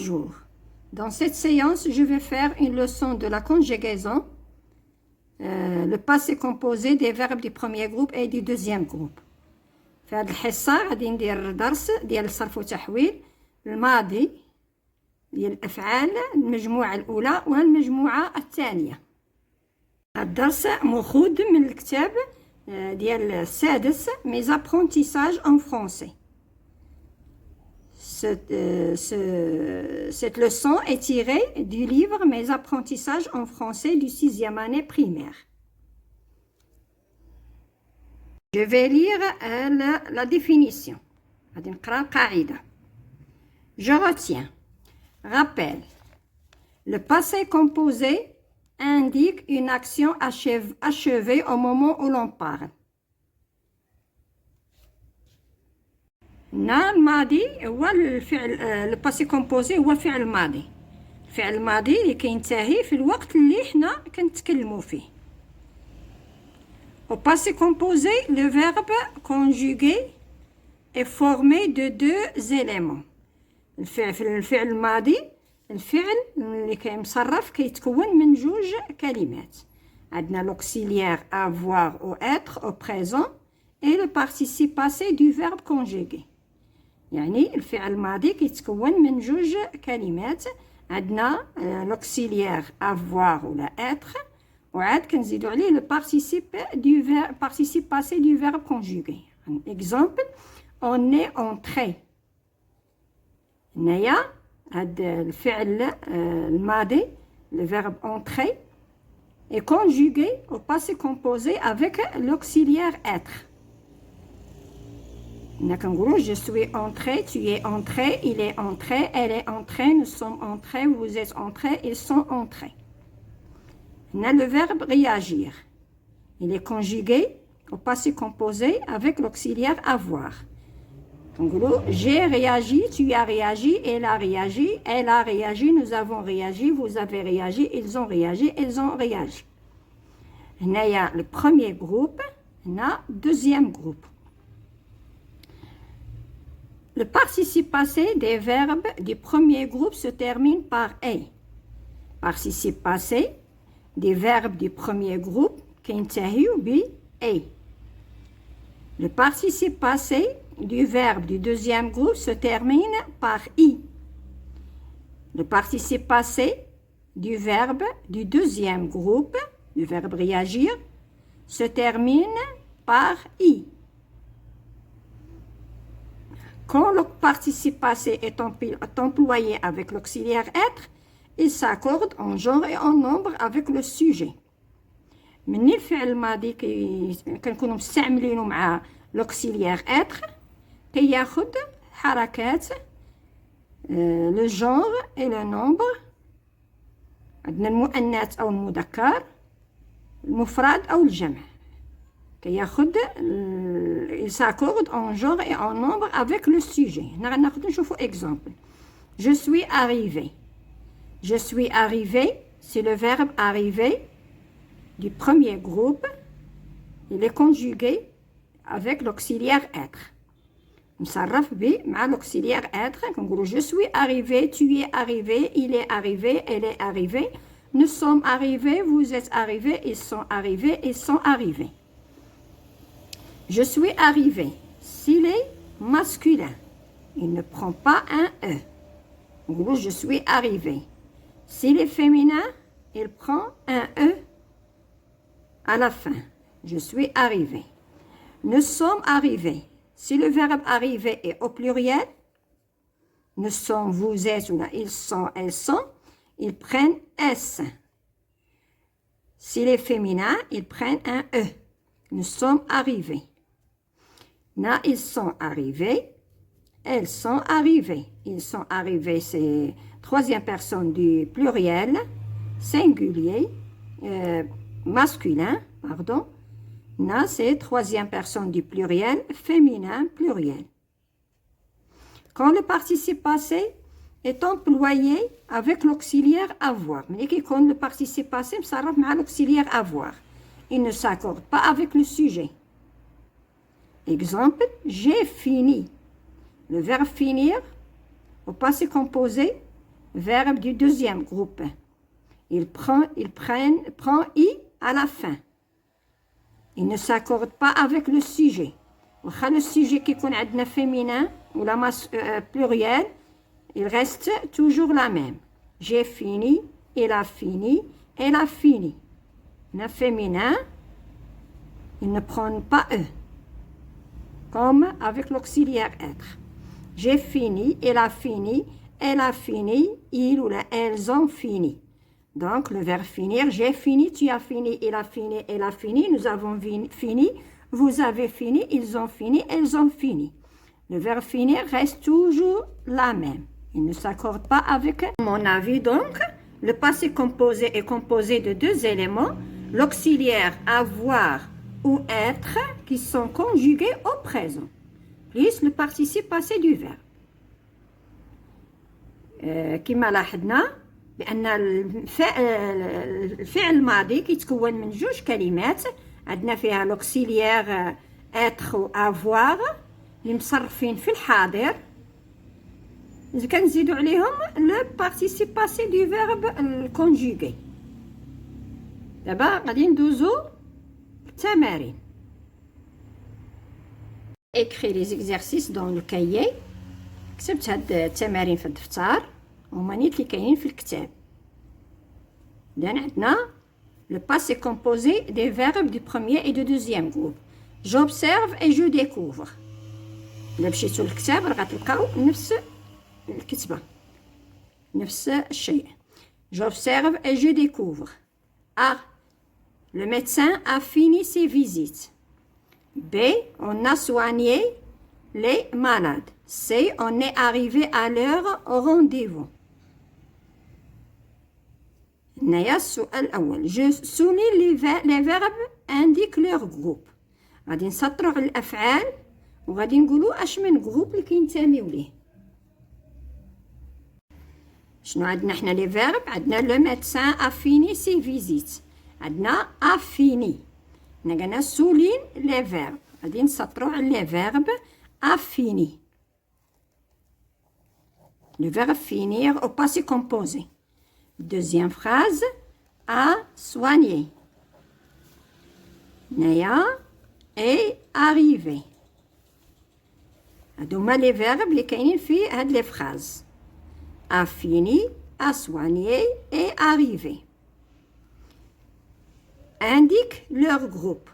Bonjour. Dans cette séance, je vais faire une leçon de la conjugaison, le passé composé des verbes du premier groupe et du deuxième groupe. في هذه الحصة غادي ندير درس ديال الصرف والتحويل الماضي ديال الأفعال المجموعة الأولى والمجموعة الثانية. الدرس مأخوذ من الكتاب ديال السادس Mes apprentissages en français. Cette leçon est tirée du livre Mes apprentissages en français du 6e année primaire. Je vais lire la définition. Je retiens. Rappel. Le passé composé indique une action achevée au moment où l'on parle. الماضي هو الفعل الباسي كومبوزي هو الفعل الماضي. الفعل الماضي اللي كينتهي في الوقت اللي حنا كنتكلموا فيه. Au passé composé, le verbe conjugué est formé de deux éléments. الفعل الماضي الفعل اللي كيمصرف كيتكون من جوج كلمات. عندنا l'auxiliaire avoir ou être au présent et le participe passé du verbe conjugué. يعني الفعل الماضي كيتكون من جوج كلمات. عندنا l'auxiliaire avoir ولا être وعاد كنزيدو عليه le participe passé du verbe conjugué. Exemple, on est entré. هنايا هاد الفعل الماضي le verbe entrer est conjugué au passé composé avec l'auxiliaire être. Je suis entré, tu es entré, il est entré, elle est entrée, nous sommes entrés, vous êtes entrés, ils sont entrés. On a le verbe réagir. Il est conjugué au passé composé avec l'auxiliaire avoir. Donc, j'ai réagi, tu as réagi, elle a réagi, nous avons réagi, vous avez réagi, ils ont réagi, elles ont réagi. On a le premier groupe, on a le deuxième groupe. Le participe passé des verbes du premier groupe se termine par « est ». Participe passé des verbes du premier groupe كينتهيو ب « est ». Le participe passé du verbe du deuxième groupe se termine par « i ». Le participe passé du verbe du deuxième groupe, du verbe réagir, se termine par « i ». Quand le participe passé est employé avec l'auxiliaire être, il s'accorde en genre et en nombre avec le sujet. من الفعل الماضي كنكونوا مستعملينه مع l'auxiliaire être كياخد حركات le genre et le nombre. عندنا المؤنث أو المذكر المفرد أو الجمع. Il s'accorde en genre et en nombre avec le sujet. Exemple. Je suis arrivé. Je suis arrivé, c'est le verbe arriver du premier groupe. Il est conjugué avec l'auxiliaire être. L'auxiliaire être. Je suis arrivé, tu es arrivé, il est arrivé, elle est arrivée. Nous sommes arrivés, vous êtes arrivés, ils sont arrivés. Je suis arrivé. S'il est masculin, il ne prend pas un E. Je suis arrivé. S'il est féminin, il prend un E à la fin. Je suis arrivé. Nous sommes arrivés. Si le verbe arriver est au pluriel, nous sommes, vous êtes, ou là, ils sont, elles sont, ils prennent S. S'il est féminin, ils prennent un E. Nous sommes arrivés. Là, ils sont arrivés. Elles sont arrivées. Ils sont arrivés, c'est troisième personne du pluriel, singulier, masculin, pardon. Là, c'est troisième personne du pluriel, féminin, pluriel. Quand le participe passé est employé avec l'auxiliaire avoir, quand le participe passé s'arrête avec l'auxiliaire avoir, il ne s'accorde pas avec le sujet. Exemple, j'ai fini. Le verbe finir, au passé composé, verbe du deuxième groupe. Il prend I à la fin. Il ne s'accorde pas avec le sujet. Le sujet qui est féminin ou la masse pluriel, il reste toujours la même. J'ai fini, il a fini, elle a fini. Le féminin, ils ne prennent pas E, comme avec l'auxiliaire être. J'ai fini, il a fini, elle a fini, il ou la, elles ont fini. Donc, le verbe finir, j'ai fini, tu as fini, il a fini, elle a fini, nous avons fini, vous avez fini, ils ont fini, elles ont fini. Le verbe finir reste toujours la même. Il ne s'accorde pas avec. À mon avis, donc, le passé composé est composé de deux éléments, l'auxiliaire avoir ou être, qui sont conjugués au présent, plus le participe passé du verbe. كما لاحظنا بأن الفعل الماضي كيتكون من جوج كلمات عندنا فيها l'auxiliaire être و avoir اللي مصرفين في الحاضر كنزيدو عليهم le participe passé du verbe conjugué. دابا غادي ندوزو التمارين. Écris les exercices dans le cahier. كتبت هاد التمارين في الدفتر هما نيت اللي كاينين في الكتاب. إذن عندنا le passé composé des verbes du premier et du deuxième groupe. J'observe et je découvre. إلا مشيتو للكتاب راه غتلقاو نفس الكتبة نفس الشيء. J'observe et je découvre. A. Le médecin a fini ses visites. B. On a soigné les malades. C. On est arrivé à l'heure au rendez-vous. هنايا السؤال الأول. Je souligne les verbes indiquent leur groupe. غادي نسطروا على الأفعال وغادي نقولوا اش من جروب اللي كينتميو ليه. شنو عندنا حنا لي فيرب؟ عندنا لو ميدسان a fini ses visites. عندنا a fini. هنا قلنا سولين لي فيرب. غادي نسطروا على لي فيرب a fini. Le verbe finir au passé composé. Deuxième phrase, a soigné. Naya est arrivé. هادوما لي فيرب اللي كاينين في هاد لي فراز. A fini, a soigné et arrivé. Indique leur groupe.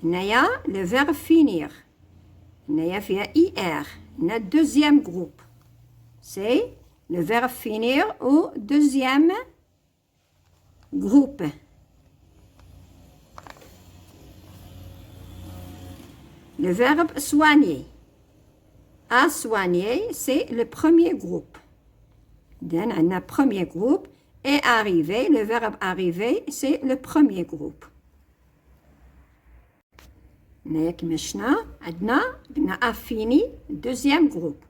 هنايا le verbe finir. هنايا فيها IR. هنا deuxième groupe. C'est le verbe finir au deuxième groupe. Le verbe soigner. A soigner, c'est le premier groupe. Donc, on a premier groupe. Et arriver, le verbe arriver, c'est le premier groupe. On a fini, deuxième groupe.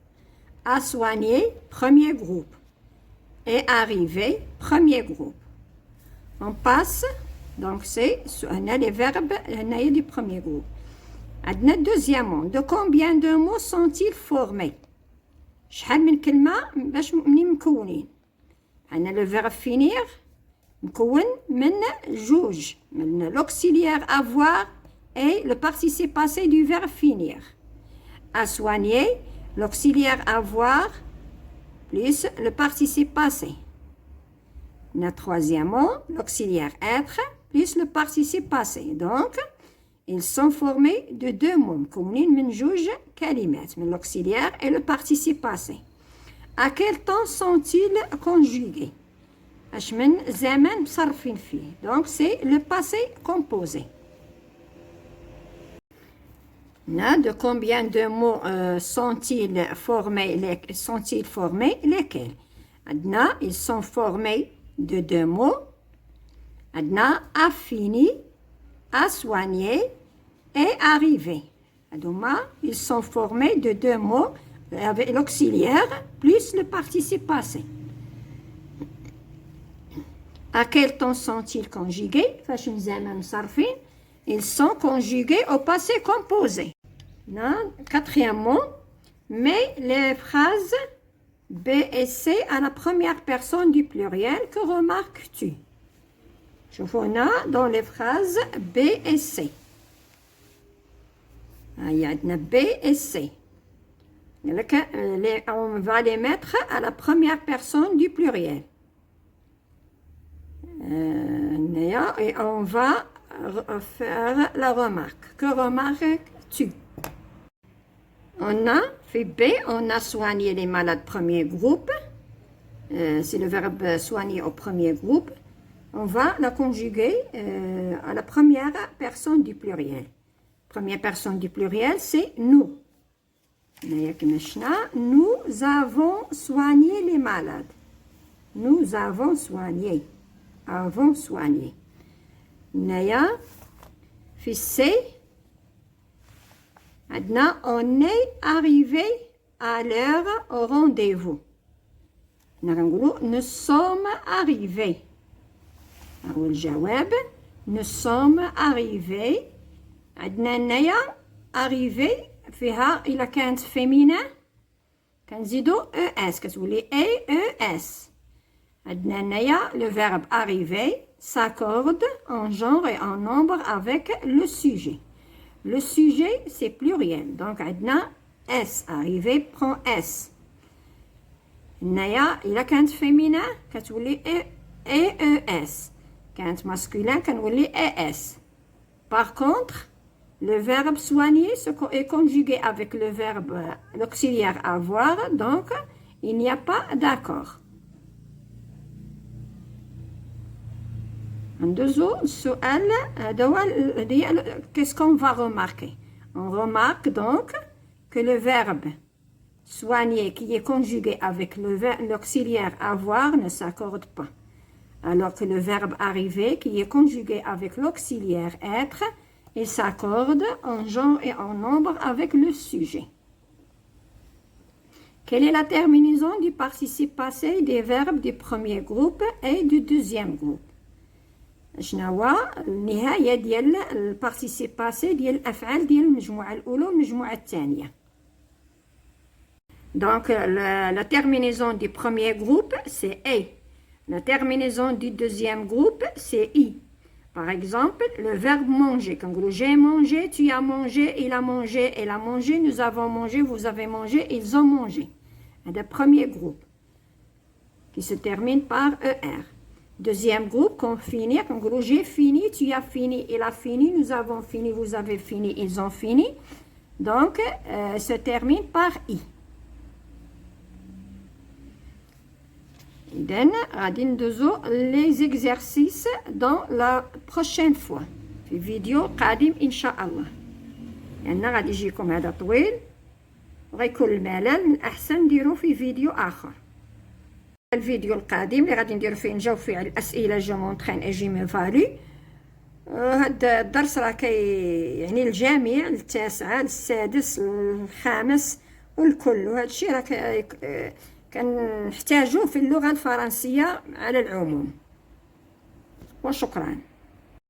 A soigner, premier groupe. Et arriver, premier groupe. On passe, donc on a les verbes du premier groupe. عندنا دوزيامون. De combien de mots sont-ils formés? شحال من كلمة باش منين مكونين؟ عندنا لو فيرب فينير مكون من جوج من l'auxiliaire avoir et le participe passé du verbe finir. A soigner, l'auxiliaire avoir plus le participe passé. Le troisième mot, l'auxiliaire être plus le participe passé. Donc, ils sont formés de deux mots مكونين من جوج كلمات من l'auxiliaire et le participe passé. À quel temps sont-ils conjugués? اش من زمان مصرفين فيه. Donc c'est le passé composé. De combien de mots sont-ils formés lesquels? عندنا ils sont formés de deux mots. عندنا a fini, a soigné et arrivé. Ils sont formés de deux mots avec l'auxiliaire plus le participe passé. À quel temps sont-ils conjugués? Ils sont conjugués au passé composé. Quatrième mot, mais les phrases B et C à la première personne du pluriel. Que remarques-tu? شوفوا هنا dans les phrases B et C. Il y a B et C. On va les mettre à la première personne du pluriel. Et on va faire la remarque. Que remarques-tu? On a fait B, on a soigné les malades premier groupe. C'est le verbe soigner au premier groupe. On va la conjuguer à la première personne du pluriel. Première personne du pluriel, c'est nous. Nous avons soigné les malades. Nous avons soigné. Avons soigné. Naya, fils, maintenant, on est arrivé à l'heure au rendez-vous. Nous sommes arrivés. Nous sommes arrivés. عندنا هنايا arrivé فيها إلا كانت féminin كنزيدو es كتولي es. عندنا هنايا le verbe arriver s'accorde en genre et en nombre avec le sujet. Le sujet c'est pluriel donc عندنا es arrivé prend es. هنايا إلا كانت féminin كتولي es. كانت masculin كنولي es. Par contre, le verbe soigner est conjugué avec le verbe l'auxiliaire avoir, donc il n'y a pas d'accord. Qu'est-ce qu'on va remarquer? On remarque donc que le verbe soigner qui est conjugué avec l'auxiliaire avoir ne s'accorde pas. Alors que le verbe arriver qui est conjugué avec l'auxiliaire être, il s'accorde en genre et en nombre avec le sujet. Quelle est la terminaison du participe passé des verbes du premier groupe et du deuxième groupe? شنو النهاية ديال البارتيسيب باسي ديال الأفعال ديال المجموعة الأولى والمجموعة الثانية. Donc la terminaison du premier groupe c'est et. La terminaison du deuxième groupe c'est i. Par exemple, le verbe manger. Quand j'ai mangé, tu as mangé, il a mangé, elle a mangé, nous avons mangé, vous avez mangé, ils ont mangé. Le premier groupe qui se termine par er. Deuxième groupe, qu'on finit, quand j'ai fini, tu as fini, il a fini, nous avons fini, vous avez fini, ils ont fini. Donc, se termine par i. إذن غادي ندوزو les exercices dans la prochaine fois في فيديو قادم إن شاء الله لأن غادي يجيكم هذا طويل وغيكون الملل من الأحسن نديرو في فيديو آخر. الفيديو القادم اللي غادي نديرو فيه نجاوب فيه على الأسئلة جو مونطرين اي جي مي فالو. هذا الدرس راه يعني الجميع التاسعة السادس الخامس والكل وهذا الشيء راه كنحتاجوه في اللغة الفرنسية على العموم. وشكرا.